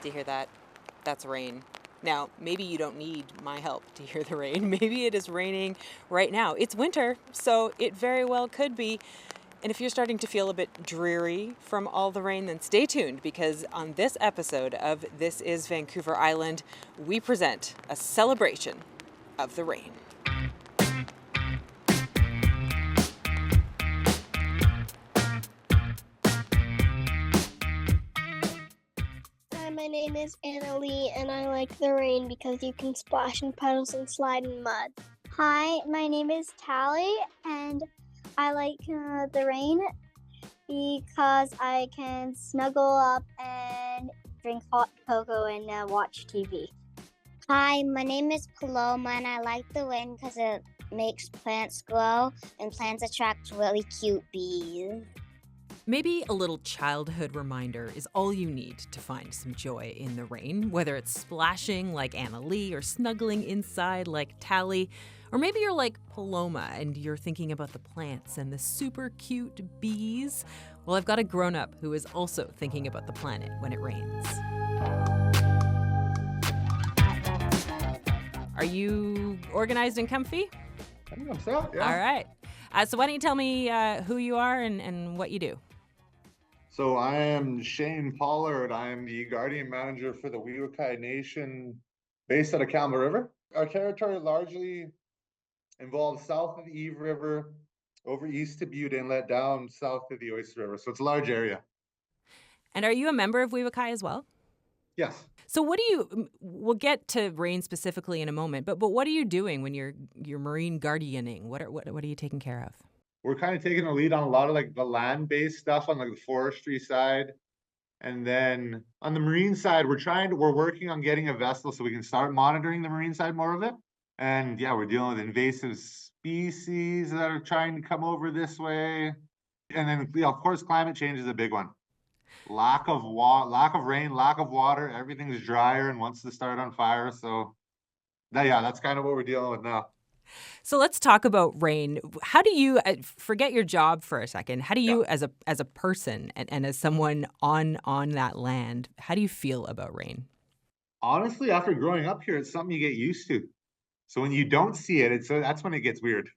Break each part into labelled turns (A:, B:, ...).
A: Do you hear that? That's rain. Now, maybe you don't need my help to hear the rain. Maybe it is raining right now. It's winter, so it very well could be. And if you're starting to feel a bit dreary from all the rain, then stay tuned because on this episode of This is Vancouver Island, we present a celebration of the rain.
B: Hi, my name is Anna Lee, and I like the rain because you can splash in puddles and slide in mud.
C: Hi, my name is Tally, and I like the rain because I can snuggle up and drink hot cocoa and watch TV.
D: Hi, my name is Paloma, and I like the wind because it makes plants grow, and plants attract really cute bees.
A: Maybe a little childhood reminder is all you need to find some joy in the rain, whether it's splashing like Anna Lee or snuggling inside like Tally, or maybe you're like Paloma and you're thinking about the plants and the super cute bees. Well, I've got a grown-up who is also thinking about the planet when it rains. Are you organized and comfy?
E: I think so, yeah.
A: All right. So why don't you tell me who you are and what you do?
E: So I am Shane Pollard. I am the Guardian Manager for the Weewakai Nation based out of Campbell River. Our territory largely involves south of the Eve River, over east to Butte Inlet, down south of the Oyster River. So it's a large area.
A: And are you a member of Weewakai as well?
E: Yes.
A: So what do you, we'll get to rain specifically in a moment, but what are you doing when you're marine guardianing? What are you taking care of?
E: We're kind of taking the lead on a lot of like the land-based stuff on like the forestry side. And then on the marine side, we're working on getting a vessel so we can start monitoring the marine side more of it. And yeah, we're dealing with invasive species that are trying to come over this way. And then, of course, climate change is a big one. Lack of rain, lack of water, everything's drier and wants to start on fire. So that's kind of what we're dealing with now.
A: So let's talk about rain. How do you forget your job for a second? How do you, as a person and as someone on that land, how do you feel about rain?
E: Honestly, after growing up here, it's something you get used to. So when you don't see it, that's when it gets weird.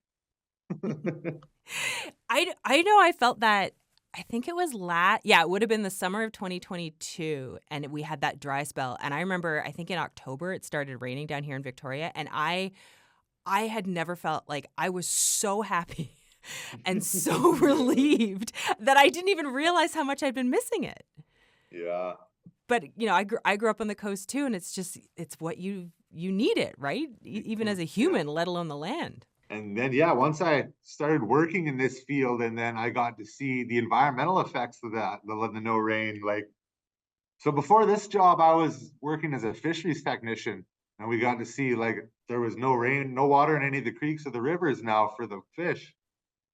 A: I know I felt that. I think it was it would have been the summer of 2022, and we had that dry spell. And I remember, I think in October it started raining down here in Victoria, and I had never felt like I was so happy and so relieved that I didn't even realize how much I'd been missing it.
E: Yeah.
A: But, I grew up on the coast too, and it's what you need it, right? Even as a human, let alone the land.
E: And then, once I started working in this field and then I got to see the environmental effects of that, the no rain, so before this job, I was working as a fisheries technician and we got to see there was no rain, no water in any of the creeks or the rivers now for the fish.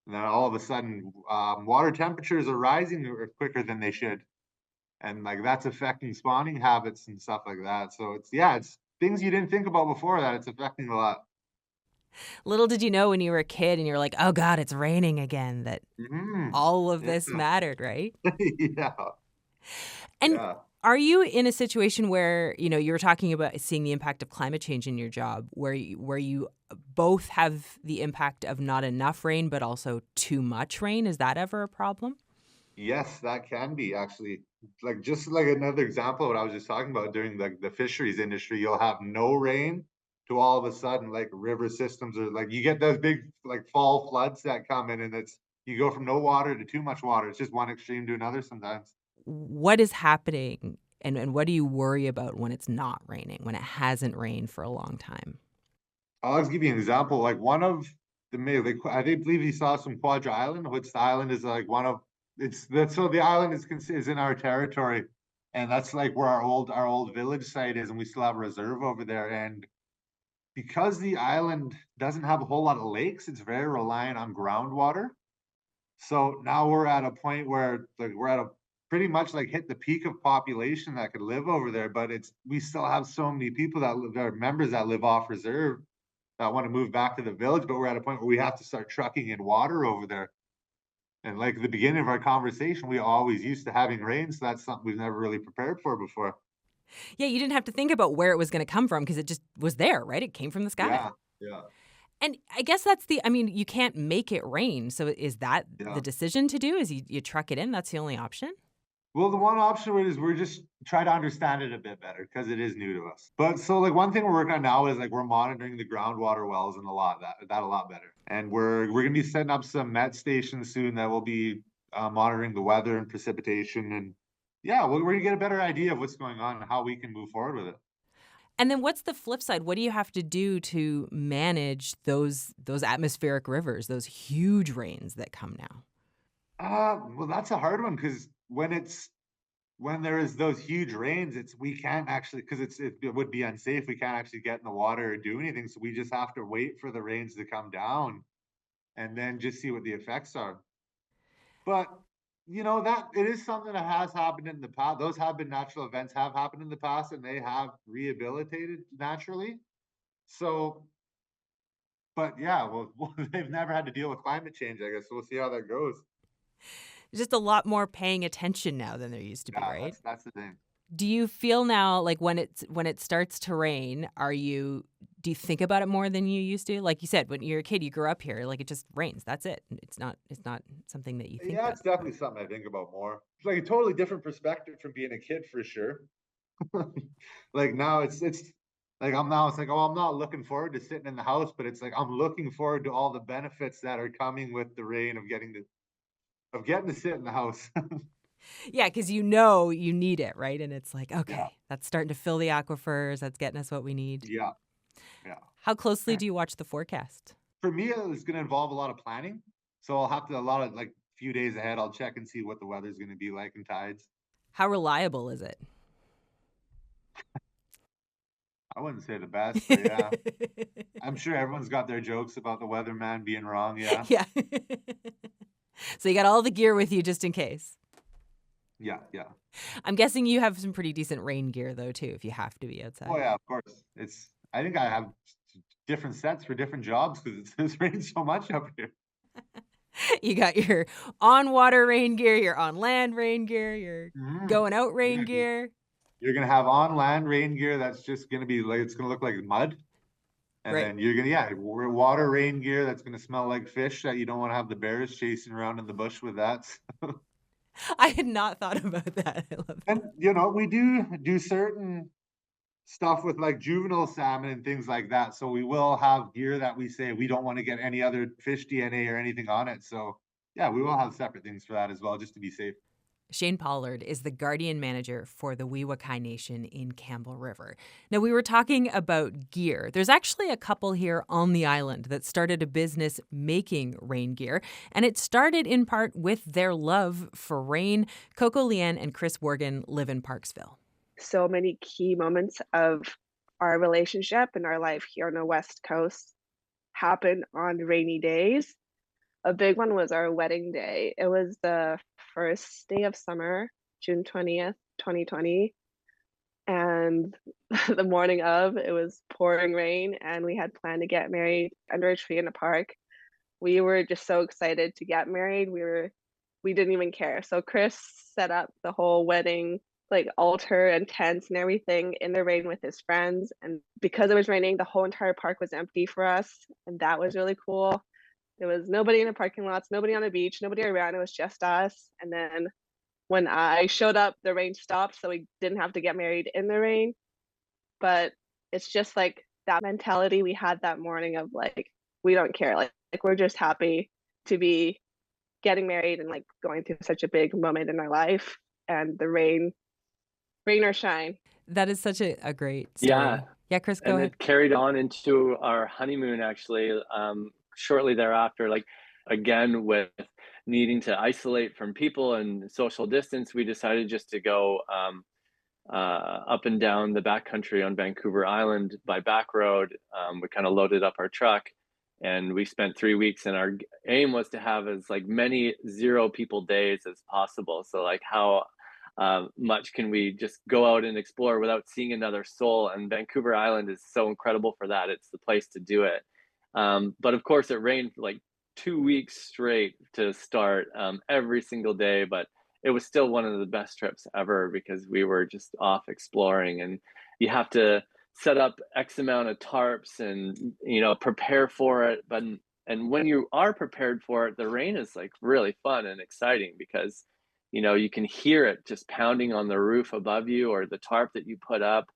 E: And then all of a sudden, water temperatures are rising quicker than they should. And that's affecting spawning habits and stuff like that. So it's things you didn't think about before that it's affecting a lot.
A: Little did you know when you were a kid and you were like, oh God, it's raining again, that all of this mattered, right?
E: Yeah.
A: And are you in a situation where, you were talking about seeing the impact of climate change in your job, where you both have the impact of not enough rain, but also too much rain? Is that ever a problem?
E: Yes, that can be actually. Just another example of what I was just talking about during the fisheries industry, you'll have no rain to all of a sudden river systems are you get those big fall floods that come in and you go from no water to too much water. It's just one extreme to another sometimes.
A: What is happening and what do you worry about when it's not raining, when it hasn't rained for a long time?
E: I'll just give you an example. One of I believe you saw some Quadra Island, which the island is one of so the island is in our territory, and that's where our old village site is, and we still have a reserve over there. And because the island doesn't have a whole lot of lakes, it's very reliant on groundwater. So now we're at a point where we're at a pretty much hit the peak of population that could live over there, but we still have so many people that are members that live off reserve that want to move back to the village, but we're at a point where we have to start trucking in water over there. And the beginning of our conversation, we always used to having rain, so that's something we've never really prepared for before.
A: Yeah, you didn't have to think about where it was going to come from because it just was there, right? It came from the sky.
E: Yeah, yeah,
A: And I guess that's I mean, you can't make it rain. So is that the
E: yeah.
A: decision to do? Is you truck it in? That's the only option?
E: Well, the one option is we're just try to understand it a bit better because it is new to us. But so like one thing we're working on now is like we're monitoring the groundwater wells and a lot better. And we're gonna be setting up some met stations soon that will be monitoring the weather and precipitation. And yeah, we're gonna get a better idea of what's going on and how we can move forward with it.
A: And then what's the flip side? What do you have to do to manage those atmospheric rivers, those huge rains that come now?
E: Well, that's a hard one because when there is those huge rains, we can't actually because it would be unsafe. We can't actually get in the water or do anything. So we just have to wait for the rains to come down and then just see what the effects are. But that it is something that has happened in the past. Those have been natural events have happened in the past and they have rehabilitated naturally. So, but yeah, well, they've never had to deal with climate change, I guess. So we'll see how that goes.
A: Just a lot more paying attention now than there used to be,
E: Yeah,
A: right?
E: that's the thing.
A: Do you feel now like when it starts to rain, do you think about it more than you used to? Like you said, when you're a kid, you grew up here, like it just rains. That's it. It's not something that you think
E: Yeah,
A: about.
E: it's definitely something I think about more. It's like a totally different perspective from being a kid for sure. Like now it's like it's like, oh, I'm not looking forward to sitting in the house, but it's like I'm looking forward to all the benefits that are coming with the rain of getting to sit in the house.
A: Yeah, because you need it, right? And it's like,
E: Yeah,
A: okay, that's starting to fill the aquifers. That's getting us what we need.
E: yeah, yeah.
A: How closely do you watch the forecast?
E: For me, it's going to involve a lot of planning. So I'll have to a lot of like few days ahead. I'll check and see what the weather's going to be like and tides.
A: How reliable is it?
E: I wouldn't say the best, but yeah, I'm sure everyone's got their jokes about the weatherman being wrong. Yeah,
A: Yeah. So you got all the gear with you just in case.
E: yeah, yeah.
A: I'm guessing you have some pretty decent rain gear though too, if you have to be
E: Oh
A: outside.
E: yeah, of course. I think I have different sets for different jobs because it's rained so much up here.
A: You got your on water rain gear, your on land rain gear, your
E: Mhm.
A: going out rain
E: Yeah,
A: gear.
E: you're gonna have on land rain gear that's just gonna be like it's gonna look like mud. And
A: Right.
E: then you're gonna water rain gear that's gonna smell like fish that you don't want to have the bears chasing around in the bush with that.
A: I had not thought about that. I love
E: And
A: that.
E: we do certain stuff with like juvenile salmon and things like that. So we will have gear that we say we don't want to get any other fish DNA or anything on it. So yeah, we will have separate things for that as well, just to be safe.
A: Shane Pollard is the guardian manager for the Weewakai Nation in Campbell River. Now, we were talking about gear. There's actually a couple here on the island that started a business making rain gear, and it started in part with their love for rain. Coco Leanne and Chris Worgan live in Parksville.
F: So many key moments of our relationship and our life here on the West Coast happen on rainy days. A big one was our wedding day. It was the first day of summer, June 20th, 2020. And the morning of, it was pouring rain, and we had planned to get married under a tree in a park. We were just so excited to get married. We didn't even care. So Chris set up the whole wedding like altar and tents and everything in the rain with his friends. And because it was raining, the whole entire park was empty for us. And that was really cool. There was nobody in the parking lots, nobody on the beach, nobody around. It was just us. And then when I showed up, the rain stopped, so we didn't have to get married in the rain. But it's just like that mentality we had that morning of like, we don't care. Like we're just happy to be getting married and like going through such a big moment in our life. And the rain or shine.
A: That is such a great story.
G: Yeah,
A: Yeah, Chris, go
G: and
A: ahead.
G: it carried on into our honeymoon actually, shortly thereafter, like again with needing to isolate from people and social distance, we decided just to go up and down the backcountry on Vancouver Island by back road. We kind of loaded up our truck and we spent 3 weeks, and our aim was to have as like many zero people days as possible. So like how much can we just go out and explore without seeing another soul? And Vancouver Island is so incredible for that. It's the place to do it. But of course, it rained for like 2 weeks straight to start, every single day. But it was still one of the best trips ever because we were just off exploring, and you have to set up X amount of tarps and, prepare for it. And when you are prepared for it, the rain is like really fun and exciting because, you can hear it just pounding on the roof above you or the tarp that you put up.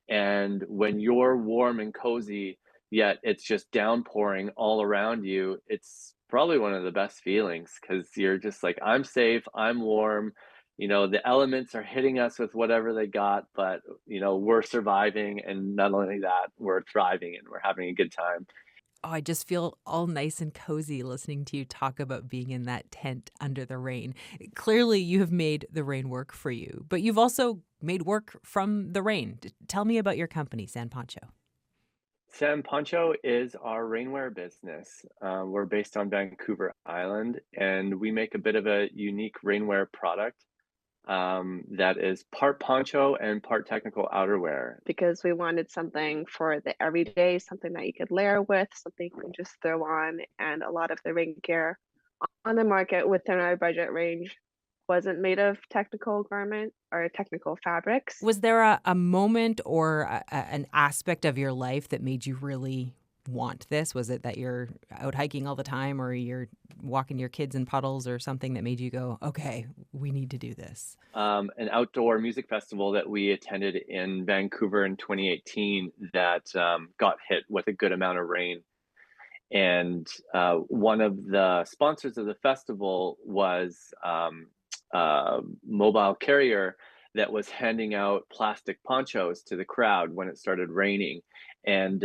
G: And when you're warm and cozy, yet it's just downpouring all around you, it's probably one of the best feelings because you're just like, I'm safe, I'm warm. The elements are hitting us with whatever they got, but, we're surviving. And not only that, we're thriving and we're having a good time.
A: Oh, I just feel all nice and cozy listening to you talk about being in that tent under the rain. Clearly, you have made the rain work for you, but you've also made work from the rain. Tell me about your company, San Pancho.
G: San Pancho is our rainwear business. We're based on Vancouver Island, and we make a bit of a unique rainwear product that is part poncho and part technical outerwear.
F: Because we wanted something for the everyday, something that you could layer with, something you can just throw on. And a lot of the rain gear on the market within our budget range wasn't made of technical garment or technical fabrics.
A: Was there a moment or an aspect of your life that made you really want this? Was it that you're out hiking all the time or you're walking your kids in puddles or something that made you go, okay, we need to do this?
G: An outdoor music festival that we attended in Vancouver in 2018 that got hit with a good amount of rain. And one of the sponsors of the festival was a mobile carrier that was handing out plastic ponchos to the crowd when it started raining. And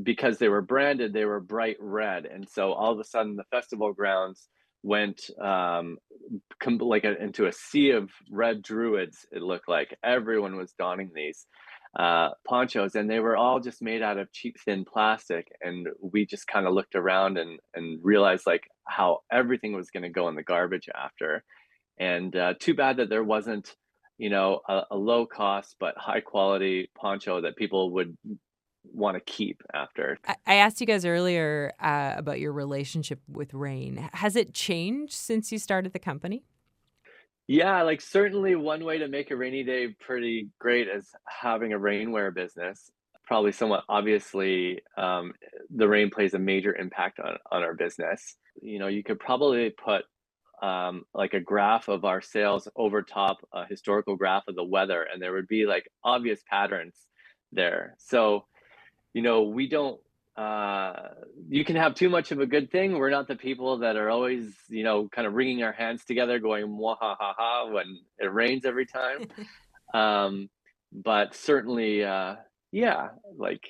G: because they were branded, they were bright red. And so all of a sudden the festival grounds went into a sea of red druids. It looked like everyone was donning these ponchos, and they were all just made out of cheap, thin plastic. And we just kind of looked around and realized like how everything was going to go in the garbage after. And too bad that there wasn't, a low cost but high quality poncho that people would want to keep after.
A: I asked you guys earlier about your relationship with rain. Has it changed since you started the company?
G: Yeah, like certainly one way to make a rainy day pretty great is having a rainwear business. Probably somewhat obviously, the rain plays a major impact on our business. You could probably put like a graph of our sales over top a historical graph of the weather, and there would be like obvious patterns there. So, we don't, you can have too much of a good thing. We're not the people that are always, kind of wringing our hands together going, "Mwah, ha, ha, ha," when it rains every time. But certainly, yeah, like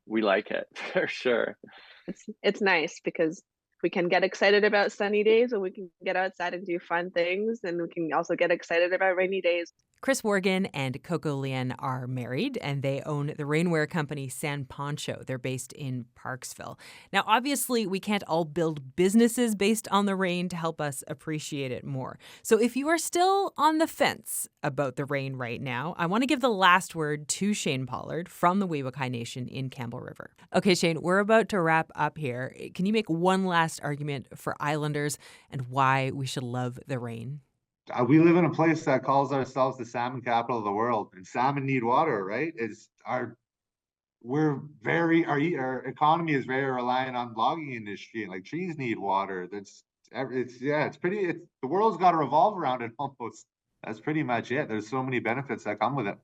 G: we like it for sure.
F: It's nice because we can get excited about sunny days, or we can get outside and do fun things, and we can also get excited about rainy days.
A: Chris Worgan and Coco Lien are married, and they own the rainwear company San Pancho. They're based in Parksville. Now, obviously, we can't all build businesses based on the rain to help us appreciate it more. So if you are still on the fence about the rain right now, I want to give the last word to Shane Pollard from the Weewokai Nation in Campbell River. Okay, Shane, we're about to wrap up here. Can you make one last argument for Islanders and why we should love the rain?
E: We live in a place that calls ourselves the salmon capital of the world, and salmon need water, right? Our economy is very reliant on logging industry, and like trees need water. The world's got to revolve around it almost. That's pretty much it. There's so many benefits that come with it.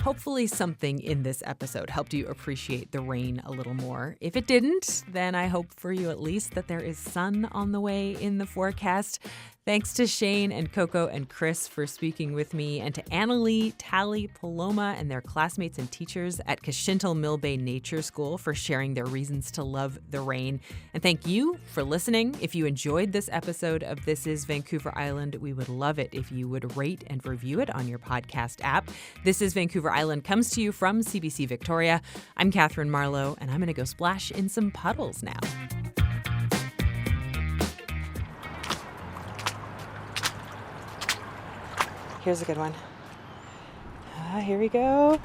A: Hopefully something in this episode helped you appreciate the rain a little more. If it didn't, then I hope for you at least that there is sun on the way in the forecast. Thanks to Shane and Coco and Chris for speaking with me, and to Annalee, Tally, Paloma, and their classmates and teachers at Cashintel Mill Bay Nature School for sharing their reasons to love the rain. And thank you for listening. If you enjoyed this episode of This is Vancouver Island, we would love it if you would rate and review it on your podcast app. This is Vancouver Island comes to you from CBC Victoria. I'm Kathryn Marlow, and I'm going to go splash in some puddles now. Here's a good one. Here we go.